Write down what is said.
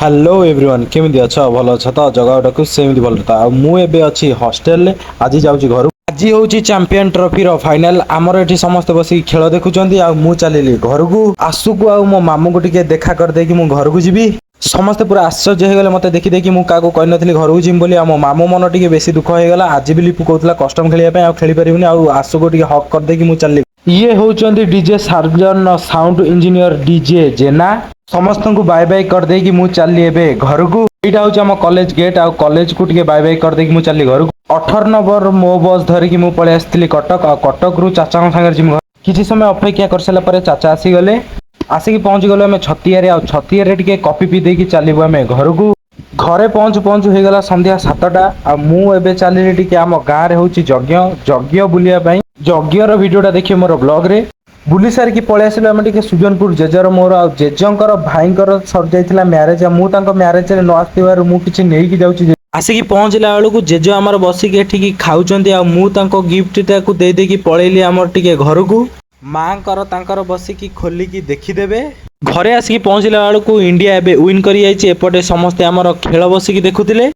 hello everyone केमिति अछ भल अछ त जगह सेमती भल था मु एबे अछि हॉस्टल आज जाउची घर आज होउची चैंपियन ट्रॉफी रो फाइनल हमर एठी समस्त बसी खेल देखुचंती आ मु चलिली घर को आसु को आ मो मामू को टिके देखा कर दे कि मु घर को जीवी समस्त पूरा आश्चर्य हो गले मते देखि देखि मु काको कहि नथली घर को जिम बोली आ मो मामू मन टिके बेसी दुख हो गला आज भी लिपु कहतला कस्टम खेलिया पे आ खेली परिबनी आ आसु को टिके हक कर दे कि मु चलली ये होउचंती DJ Sarjan sound engineer DJ Jena समस्त को बाय बाय कर दे कि मु चलली एबे घर को एटा होउछ हम कॉलेज गेट आ कॉलेज को टिके बाय बाय कर दे कि मु चलली घर को 18 नंबर मो बस धरि कि मु पळे आस्थिली कटक आ कटक रु चाचा संगे जिम किछि समय अपेक्षा कर सला परे चाचा आसी गले आसिक पहुंच गले हमें छतिया आ छतिया रे टिके कॉफी पी दे कि चलीबो हमें घर को घरे पहुंच पहुंच हो गला संध्या 7टा आ मु एबे चलली टिके हम गां रे होउची यज्ञ यज्ञ बुलिया पई यज्ञ रो वीडियोटा देखि मोर ब्लॉग रे बुली सारी की पळे आसिले हम टिके सुजनपुर जेजर मोर आ जेजंकर भाईंकर सर जाइतिला मैरिज मु तांको मैरिज रे न आस्तिबार मु किछि नेही कि जाउची आसिकी पहुंचला बेलू जेज आमर बसिक एठिकी खाउचंती आ मु तांको गिफ्टटा को दे दे कि पळेली हमर टिके घर को मांकर तांकर बसिकी खोलिकी देखिदेबे घरे आसिकी पहुंचला बेलू इंडिया एबे विन करि आइछि एपटे समस्त हमर खेल बसिकी देखुतिले